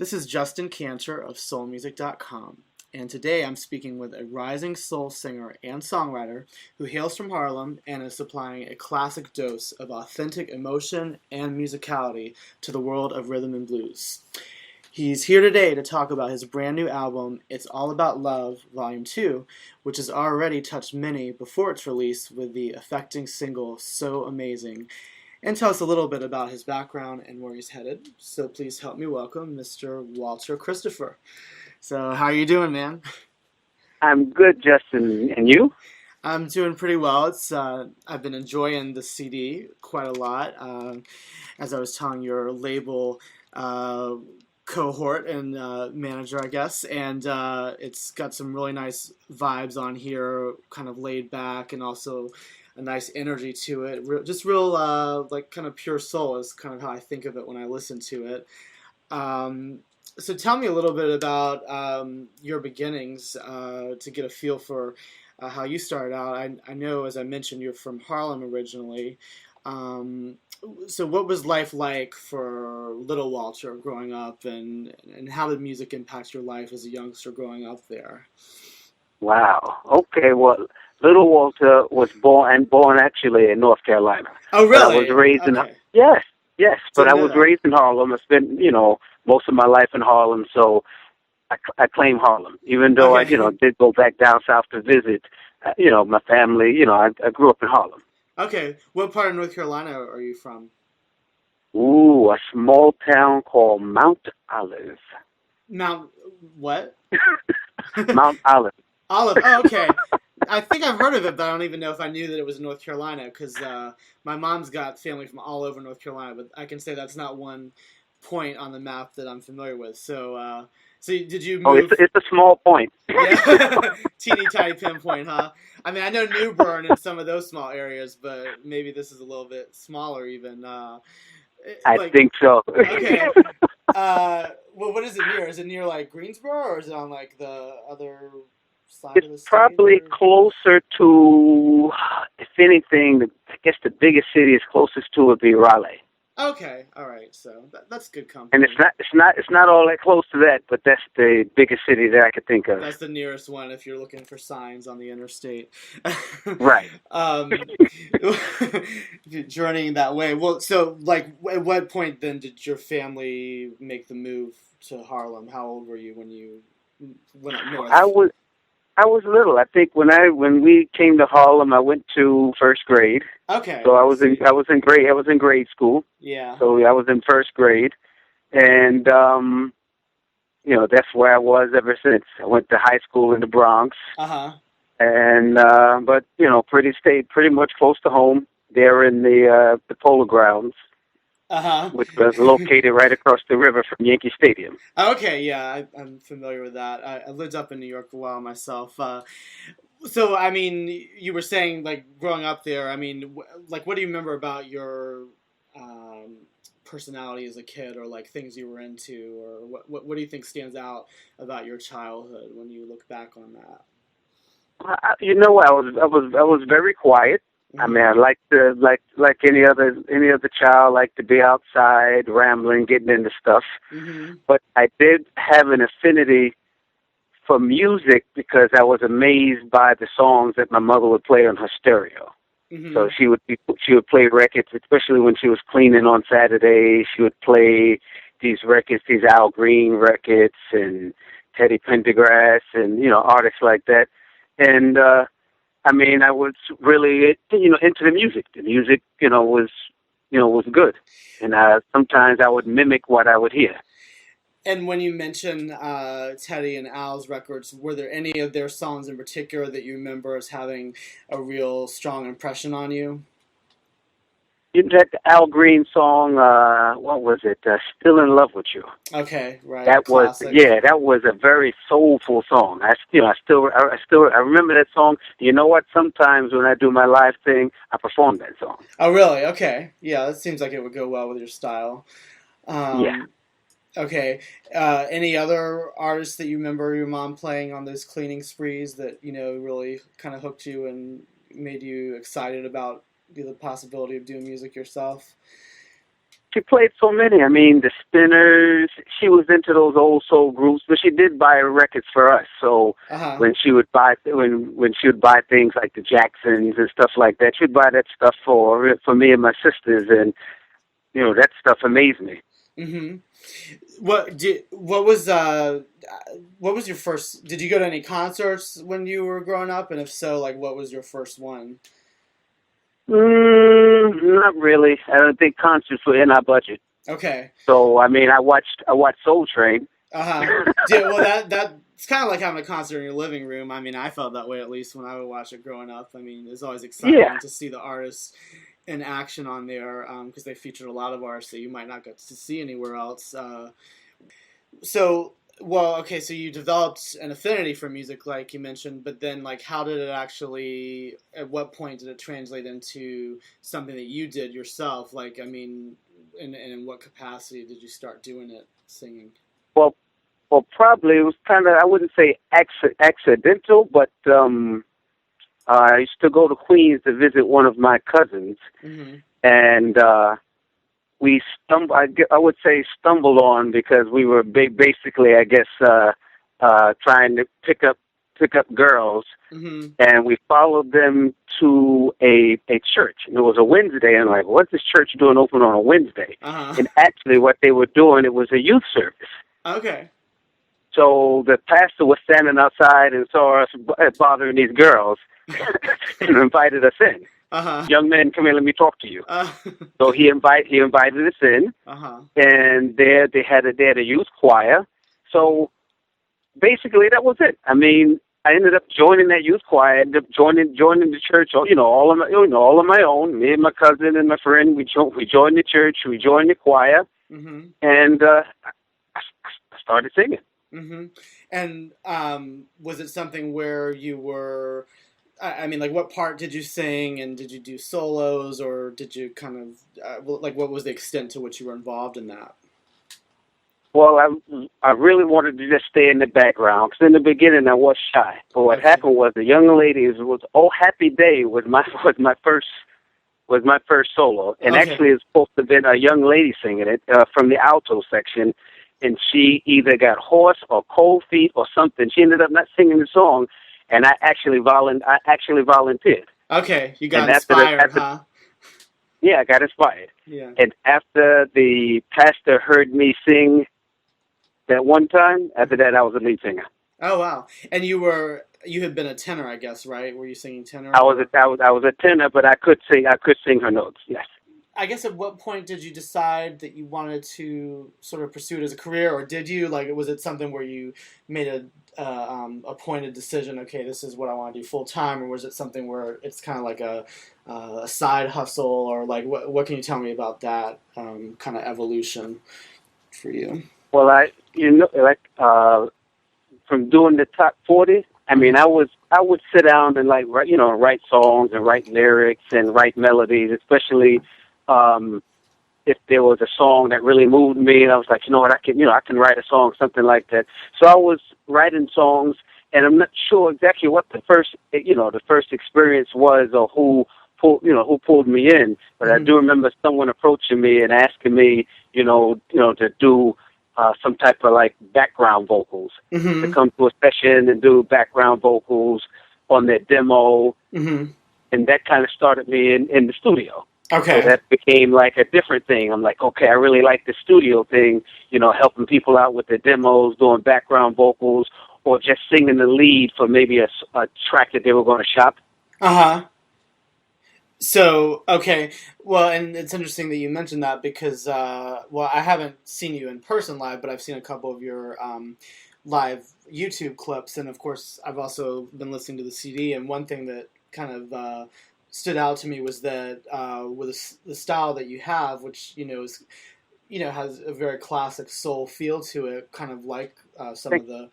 This is Justin Kantor of soulmusic.com, and today I'm speaking with a rising soul singer and songwriter who hails from Harlem and is supplying a classic dose of authentic emotion and musicality to the world of rhythm and blues. He's here today to talk about his brand new album, It's All About Love, Volume 2, which has already touched many before its release with the affecting single So Amazing, and tell us a little bit about his background and where he's headed. So please help me welcome Mr. Walter Christopher. So how are you doing, man? I'm good, Justin. And you? I'm doing pretty well. I've been enjoying the CD quite a lot. As I was telling your label cohort and manager, I guess, and it's got some really nice vibes on here, kind of laid back, and also a nice energy to it. Just real, like kind of pure soul is kind of how I think of it when I listen to it. So tell me a little bit about your beginnings to get a feel for how you started out. I know, as I mentioned, you're from Harlem originally. So what was life like for little Walter growing up, and how did music impact your life as a youngster growing up there? Wow. Okay. Well, little Walter was born actually in North Carolina. Oh, really? But I was raised in Okay. yes. But I was that. raised in Harlem. I spent most of my life in Harlem, so I claim Harlem, even though Okay. I did go back down south to visit. My family. I grew up in Harlem. Okay. What part of North Carolina are you from? Ooh, a small town called Mount Olive. Mount what? Mount Olive. Olive. Oh, okay. I think I've heard of it, but I don't even know if I knew that it was in North Carolina, because my mom's got family from all over North Carolina, but I can say that's not one point on the map that I'm familiar with. So, did you move? Oh, it's a small point. Yeah, teeny tiny pinpoint, huh? I mean, I know New Bern and some of those small areas, but maybe this is a little bit smaller even. I think so. Okay. Well, what is it near? Is it near like Greensboro, or is it on like the other side It's of the state? probably closer to, if anything, I guess the biggest city is closest to would be Raleigh. Okay, all right. So that's good company. And it's not all that close to that, but that's the biggest city that I could think of. That's the nearest one if you're looking for signs on the interstate. Right. Journeying that way. Well, so like, at what point then did your family make the move to Harlem? How old were you when you went up north? I was little. I think when we came to Harlem, I went to first grade. Okay. So I was in grade school. Yeah. So I was in first grade, and that's where I was ever since. I went to high school in the Bronx. Uh-huh. And but stayed pretty much close to home there in the Polo Grounds. Uh-huh. Which was located right across the river from Yankee Stadium. Okay, yeah, I'm familiar with that. I lived up in New York for a while myself. So, I mean, you were saying, like, growing up there, I mean, like, what do you remember about your personality as a kid, or, like, things you were into, or what do you think stands out about your childhood when you look back on that? I was very quiet. I mean, I like to like any other child, like to be outside, rambling, getting into stuff. Mm-hmm. But I did have an affinity for music because I was amazed by the songs that my mother would play on her stereo. Mm-hmm. So she would play records, especially when she was cleaning on Saturdays. She would play these records, these Al Green records, and Teddy Pendergrass, and artists like that. And I mean, I was really, into the music. The music, was good. And sometimes I would mimic what I would hear. And when you mention Teddy and Al's records, were there any of their songs in particular that you remember as having a real strong impression on you? That Al Green song, what was it? "Still in Love with You." Okay, right. That Classic. that was a very soulful song. I remember that song. You know what? Sometimes when I do my live thing, I perform that song. Oh, really? Okay. Yeah, that seems like it would go well with your style. Yeah. Okay. Any other artists that you remember your mom playing on those cleaning sprees that, really kind of hooked you and made you excited about the possibility of doing music yourself? She played so many. I mean, the Spinners. She was into those old soul groups, but she did buy records for us. So when she would buy things like the Jacksons and stuff like that, she'd buy that stuff for me and my sisters, and that stuff amazed me. Mm-hmm. What was your first? Did you go to any concerts when you were growing up? And if so, like, what was your first one? Not really. I don't think concerts were in our budget. Okay. So I mean, I watched Soul Train. Yeah, well, that's kind of like having a concert in your living room. I mean, I felt that way at least when I would watch it growing up. I mean, it's always exciting to see the artists in action on there because they featured a lot of artists that you might not get to see anywhere else. So you developed an affinity for music, like you mentioned, but then, like, how did it actually, at what point did it translate into something that you did yourself? Like, I mean, in what capacity did you start doing it, singing? Well, probably it was kind of, I wouldn't say accidental, but I used to go to Queens to visit one of my cousins, and I would say stumbled on, because we were basically, I guess, trying to pick up girls, and we followed them to a church. And it was a Wednesday, and I'm like, what's this church doing open on a Wednesday? And actually what they were doing, it was a youth service. Okay. So the pastor was standing outside and saw us bothering these girls and invited us in. Young men, come here, let me talk to you. So he invited us in, and there they had a youth choir. So basically that was it. I mean, I ended up joining that youth choir. I ended up joining the church. All on my own. Me and my cousin and my friend, we joined the church. We joined the choir, and I started singing. And was it something where you were? I mean, like, what part did you sing, and did you do solos, or did you kind of what was the extent to which you were involved in that? Well, I really wanted to just stay in the background, because in the beginning I was shy. But what happened was, the young ladies was "Oh Happy Day" was my first solo, and actually it's supposed to have been a young lady singing it from the alto section, and she either got hoarse or cold feet or something. She ended up not singing the song, and I actually volunteered. Okay, you got inspired, huh? Yeah, I got inspired. Yeah. And after the pastor heard me sing that one time, after that I was a lead singer. Oh wow! And you had been a tenor, I guess, right? Were you singing tenor? I was a tenor, but I could sing her notes. Yes. I guess at what point did you decide that you wanted to sort of pursue it as a career, or did you, like, was it something where you made a pointed decision? Okay, this is what I want to do full time, or was it something where it's kind of like a side hustle, or like what can you tell me about that kind of evolution for you? Well, from doing the top 40, I mean, I would sit down and write songs and write lyrics and write melodies, especially if there was a song that really moved me, and I was like, you know what, I can write a song, something like that. So I was writing songs, and I'm not sure exactly what the first experience was, or who pulled me in, but I do remember someone approaching me and asking me, to do some type of like background vocals, to come to a session and do background vocals on their demo, and that kind of started me in the studio. Okay. So that became like a different thing. I'm like, okay, I really like the studio thing, helping people out with their demos, doing background vocals, or just singing the lead for maybe a track that they were going to shop. So, okay, well, and it's interesting that you mentioned that because, I haven't seen you in person live, but I've seen a couple of your live YouTube clips, and of course, I've also been listening to the CD, and one thing that kind of stood out to me was that with the style that you have, which, is, has a very classic soul feel to it, kind of like some of the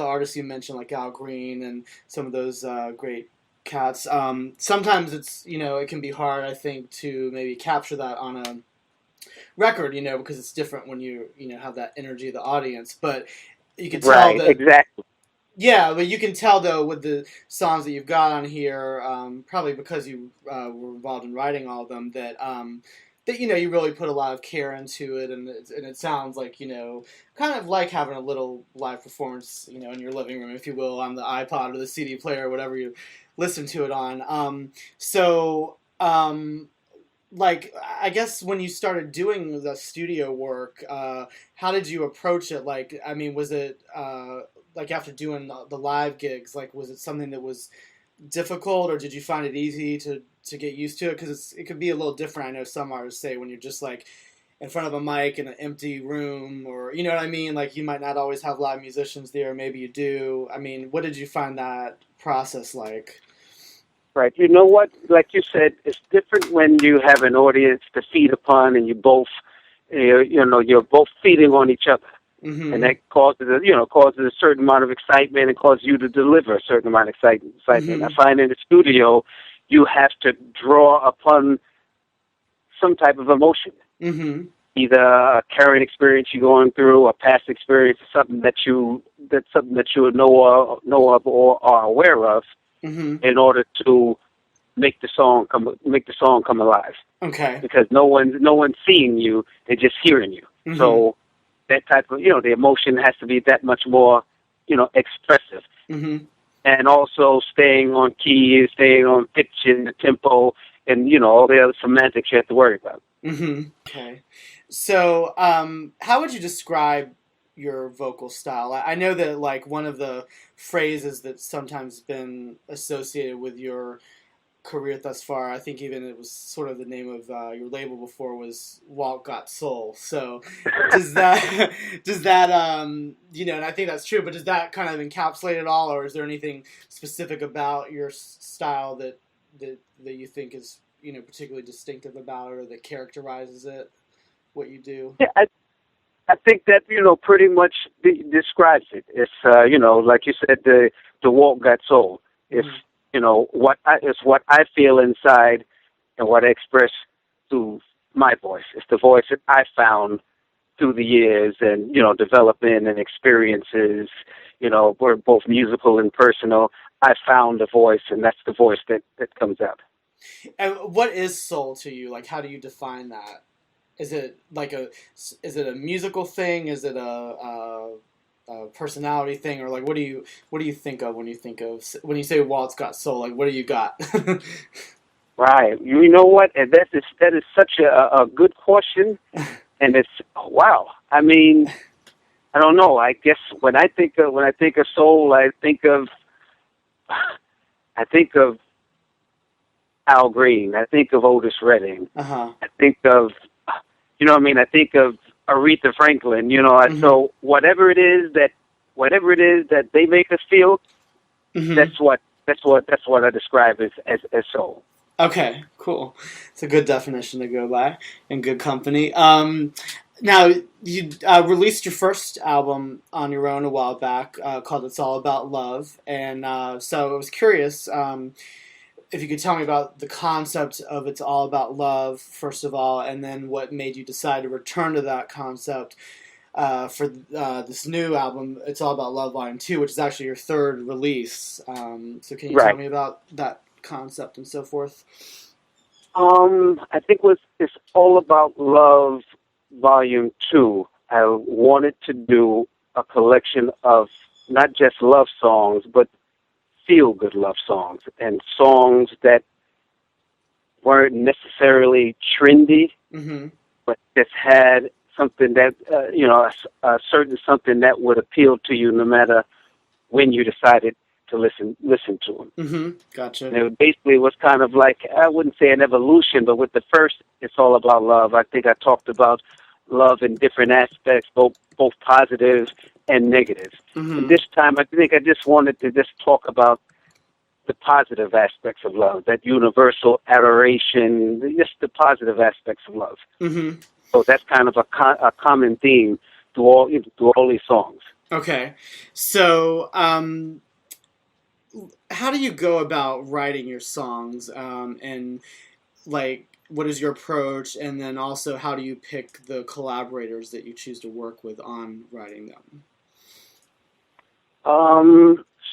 artists you mentioned, like Al Green and some of those great cats. Sometimes it's, it can be hard, I think, to maybe capture that on a record, because it's different when you have that energy of the audience. But you can tell that exactly. Yeah, but you can tell though with the songs that you've got on here, probably because you were involved in writing all of them, that that you really put a lot of care into it, and it sounds like kind of like having a little live performance, in your living room, if you will, on the iPod or the CD player or whatever you listen to it on. Like, I guess when you started doing the studio work, how did you approach it? Like, I mean, was it like after doing the live gigs, like was it something that was difficult, or did you find it easy to get used to it? Because it could be a little different. I know some artists say when you're just like in front of a mic in an empty room, or you know what I mean. Like you might not always have live musicians there. Maybe you do. I mean, what did you find that process like? Right. You know what? Like you said, it's different when you have an audience to feed upon, and you're both feeding on each other. Mm-hmm. And that causes a certain amount of excitement, and causes you to deliver a certain amount of excitement. Mm-hmm. I find in the studio, you have to draw upon some type of emotion, Mm-hmm. either a current experience you're going through, a past experience, something that you know of or are aware of, Mm-hmm. in order to make the song come alive. Okay. Because no one's seeing you; they're just hearing you. Mm-hmm. So that type of the emotion has to be that much more expressive, Mm-hmm. and also staying on key, staying on pitch and the tempo, and all the other semantics you have to worry about. Mm-hmm. Okay. So, how would you describe your vocal style? I know that like one of the phrases that's sometimes been associated with your career thus far, I think even it was sort of the name of your label before, was Walt Got Soul. So does that and I think that's true, but does that kind of encapsulate it all, or is there anything specific about your style that you think is particularly distinctive about it, or that characterizes it, what you do? Yeah, I think that pretty much describes it. It's like you said, the Walt Got Soul. It's it's what I feel inside, and what I express through my voice. It's the voice that I found through the years, and developing and experiences, were both musical and personal. I found a voice, and that's the voice that comes out. And what is soul to you? Like, how do you define that? Is it a musical thing? Is it a personality thing, or like what do you think of when you say Walt's got soul? Like, what do you got? Right. You know what? And that is such a good question, and it's wow. I mean, I don't know. I guess when I think of soul, I think of Al Green. I think of Otis Redding. Uh-huh. I think of I think of Aretha Franklin. Mm-hmm. So whatever it is that they make us feel, Mm-hmm. that's what I describe as soul. Okay, cool. It's a good definition to go by, and good company. Now, you released your first album on your own a while back, called "It's All About Love," and so I was curious if you could tell me about the concept of "It's All About Love" first of all, and then what made you decide to return to that concept for this new album, "It's All About Love Volume 2," which is actually your third release. So can you tell me about that concept and so forth? I think it's All About Love Volume 2. I wanted to do a collection of not just love songs, but feel-good love songs, and songs that weren't necessarily trendy, Mm-hmm. but just had something that, a certain something that would appeal to you no matter when you decided to listen to them. Mm-hmm. Gotcha. And it basically was kind of like, I wouldn't say an evolution, but with the first, It's All About Love, I think I talked about love in different aspects, both positive and negative. Mm-hmm. And this time, I think I just wanted to just talk about the positive aspects of love, that universal adoration, just the positive aspects of love. Mm-hmm. So that's kind of a common theme through all these songs. Okay, so how do you go about writing your songs, and like what is your approach, and then also how do you pick the collaborators that you choose to work with on writing them?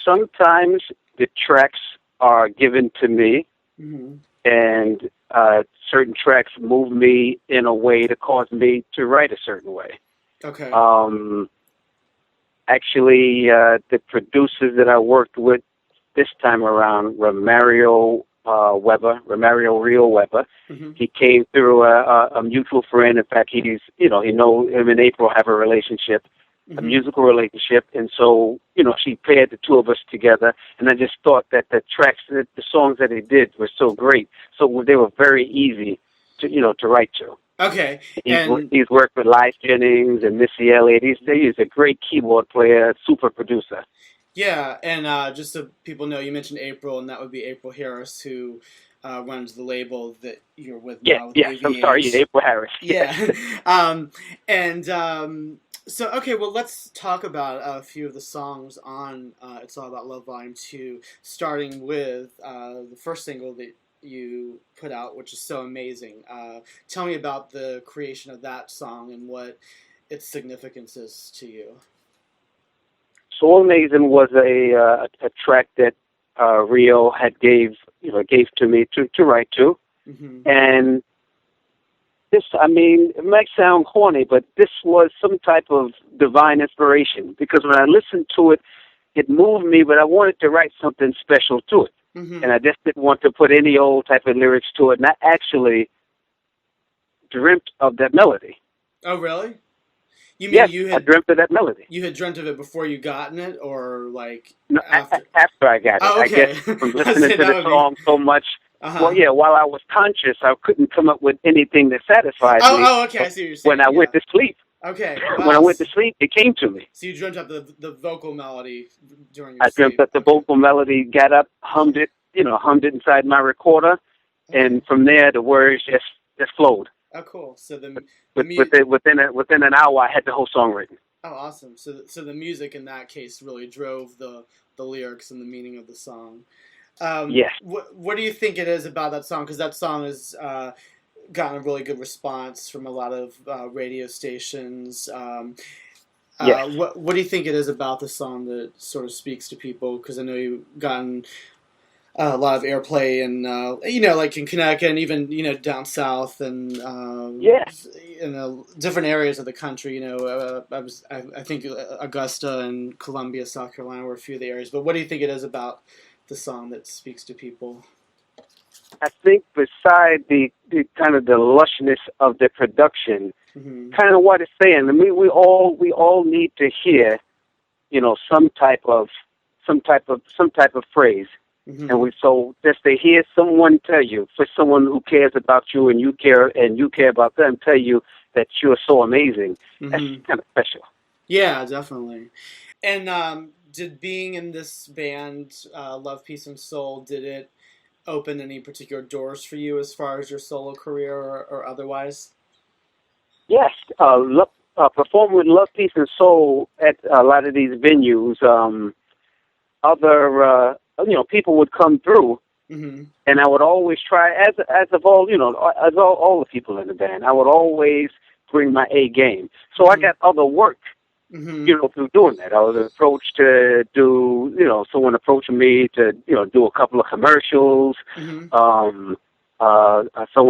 Sometimes the tracks are given to me, Mm-hmm. and certain tracks moved me in a way to cause me to write a certain way. Okay. Actually, the producers that I worked with this time around were Mario Real Weber. Mm-hmm. He came through a mutual friend. In fact, he know him and April have a relationship, a musical relationship, and so she paired the two of us together. And I just thought that the songs that he did were so great, so they were very easy to write to. Okay. He's worked with Lyce Jennings and Missy Elliott. He's a great keyboard player, super producer. Yeah, and just so people know, you mentioned April, and that would be April Harris, who runs the label that you're with now. With Yes, I'm sorry, April Harris. Yeah. So, okay, well, let's talk about a few of the songs on It's All About Love Volume 2, starting with the first single that you put out, which is So Amazing. Tell me about the creation of that song and what its significance is to you. So Amazing was a track that Rio had gave to me to write to, and this, it might sound corny, but this was some type of divine inspiration, because when I listened to it, it moved me, but I wanted to write something special to it, and I just didn't want to put any old type of lyrics to it, and I actually dreamt of that melody. Oh, really? Yes, I dreamt of that melody. You had dreamt of it before you gotten it, or like no, after? After I got it. Oh, okay. I guess from listening to the song so much. Well, yeah, while I was conscious, I couldn't come up with anything that satisfied me. Oh, okay, I see what you're saying. When I went to sleep. Okay. Wow. When I went to sleep, it came to me. So you dreamt up the vocal melody during your sleep. I dreamt up the vocal melody, got up, hummed it inside my recorder, and from there the words just flowed. Oh, cool. So within an hour, I had the whole song written. Oh, awesome. So the music in that case really drove the lyrics and the meaning of the song. Yes. What do you think it is about that song? Because that song has gotten a really good response from a lot of radio stations. Yes. What do you think it is about the song that sort of speaks to people? Because I know you've gotten a lot of airplay and like in Connecticut and even down south and different areas of the country. I think Augusta and Columbia, South Carolina were a few of the areas. But what do you think it is about the song that speaks to people? I think beside the kind of the lushness of the production, kind of what it's saying. I mean, we all need to hear, some type of phrase. And so just to hear someone tell you, for someone who cares about you and you care about them, tell you that you're so amazing, that's kind of special. Yeah, definitely. And did being in this band, Love, Peace, and Soul, did it open any particular doors for you as far as your solo career or otherwise? Yes, performing with Love, Peace, and Soul at a lot of these venues, people would come through, and I would always try, as all the people in the band, I would always bring my A game. So I got other work, through doing that. I was approached to do, someone approaching me to, do a couple of commercials. Someone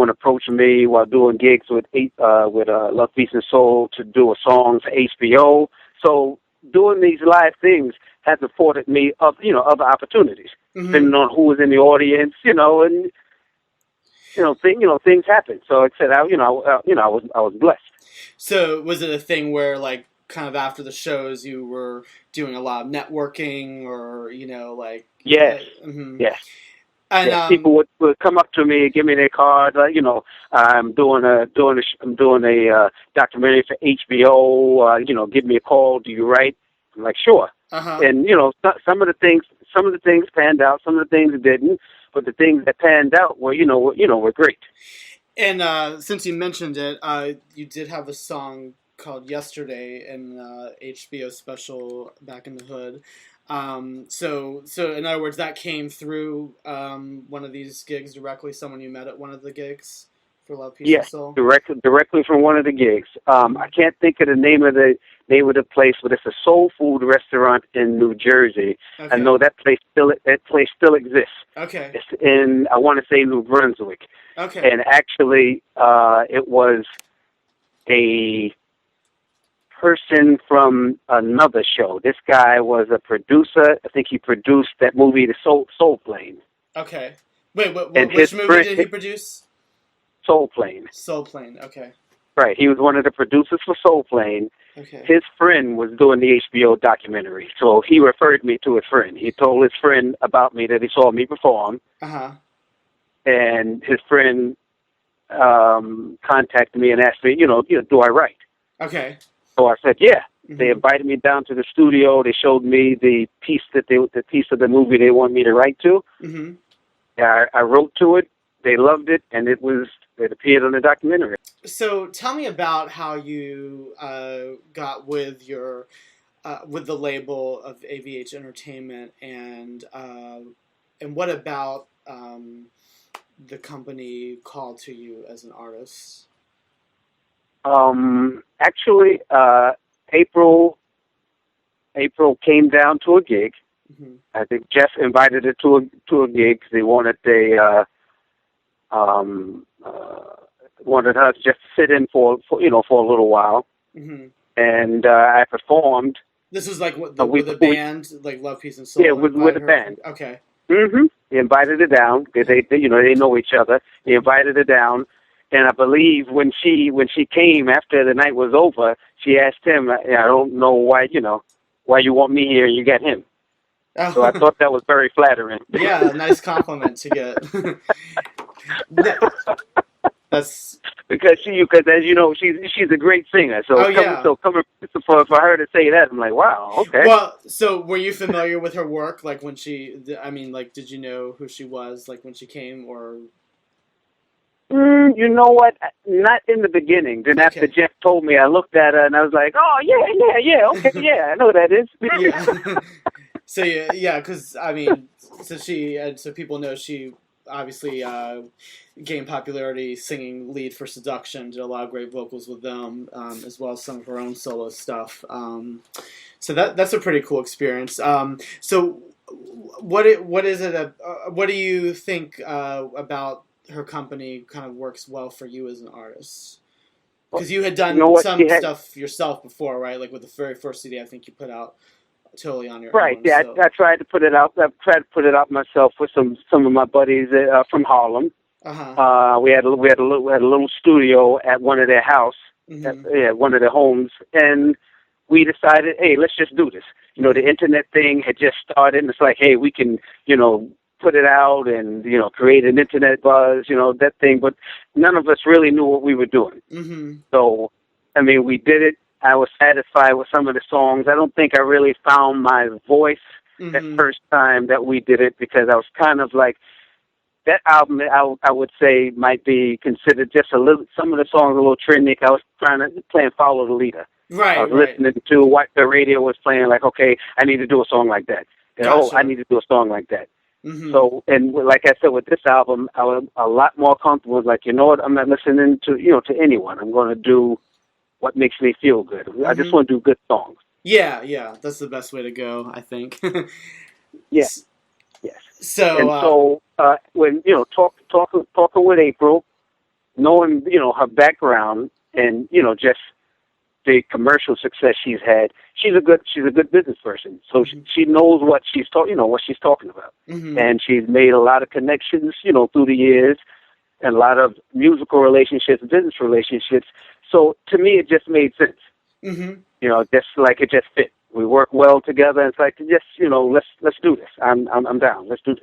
approached me while doing gigs with Love, Peace, and Soul to do a song for HBO. So doing these live things has afforded me other opportunities, depending on who was in the audience, and things happen. So like I said, I was blessed. So was it a thing where, like, kind of after the shows, you were doing a lot of networking, or Yes, yes. And people would come up to me, give me their card. I'm doing a documentary for HBO. Give me a call. Do you write? I'm like, sure. And some of the things panned out, some of the things didn't, but the things that panned out were were great. And since you mentioned it, you did have a song called "Yesterday" in HBO special Back in the Hood. So in other words, that came through one of these gigs directly. Someone you met at one of the gigs. for Love, Peace, and Yes, Soul? directly from one of the gigs. I can't think of the name of the place, but it's a soul food restaurant in New Jersey. Okay. I know that place still exists. Okay. It's in, I want to say, New Brunswick. Okay. And actually, it was a person from another show. This guy was a producer. I think he produced that movie, The Soul Plane. Okay. Wait, And which movie did he produce? Soul Plane. Soul Plane. Okay. Right. He was one of the producers for Soul Plane. Okay. His friend was doing the HBO documentary, so he referred me to a friend. He told his friend about me, that he saw me perform, and his friend contacted me and asked me, do I write? Okay. So I said, yeah. Mm-hmm. They invited me down to the studio. They showed me the piece of the movie they want me to write to. Mm-hmm. I wrote to it. They loved it, and it appeared on the documentary. So tell me about how you got with your with the label of AVH Entertainment, and what about the company called to you as an artist? Actually, April came down to a gig. Mm-hmm. I think Jeff invited her to a gig. They wanted wanted her to just sit in for a little while. Mm-hmm. And I performed. This was like with a band, like Love, Peace, and Soul. Yeah, with a band. Okay. Mm-hmm. He invited her down because they know each other. He invited her down, and I believe when she came after the night was over, she asked him, "I don't know why you want me here and you got him." Oh. So I thought that was very flattering. Yeah, a nice compliment to get. That's because as you know, she's a great singer. So coming for her to say that, I'm like, wow, okay. Well, so were you familiar with her work? Like when did you know who she was? Like when she came, or? You know what? Not in the beginning. Then after Jeff told me, I looked at her and I was like, oh yeah, okay, yeah, I know who that is. Yeah. So because so people know she obviously gained popularity singing lead for Seduction, did a lot of great vocals with them, as well as some of her own solo stuff. So that's a pretty cool experience. So what do you think about her company kind of works well for you as an artist? Because you had done some stuff yourself before, right? Like with the very first CD I think you put out. Totally on your right. own. Yeah, so. I tried to put it out. I tried to put it out myself with some of my buddies from Harlem. We had a little studio at one of their house, at one of their homes, and we decided, hey, let's just do this. The internet thing had just started, and it's like, hey, we can, put it out and create an internet buzz, that thing. But none of us really knew what we were doing. Mm-hmm. So, we did it. I was satisfied with some of the songs. I don't think I really found my voice that first time that we did it, because I was kind of like, that album I would say might be considered just a little, some of the songs a little trendy. I was playing Follow the Leader. Right. I was listening to what the radio was playing, like, okay, I need to do a song like that. And, gotcha. I need to do a song like that. Mm-hmm. So, and like I said, with this album, I was a lot more comfortable. Was like, you know what, I'm not listening to anyone. I'm going to do what makes me feel good. I just want to do good songs. Yeah, that's the best way to go, I think. Yes. So, when talking with April, knowing her background and just the commercial success she's had, she's a good business person. So she knows what she's talking about, and she's made a lot of connections through the years, and a lot of musical relationships, business relationships. So to me, it just made sense. Just like it just fit. We work well together. It's like, just let's do this. I'm down. Let's do this.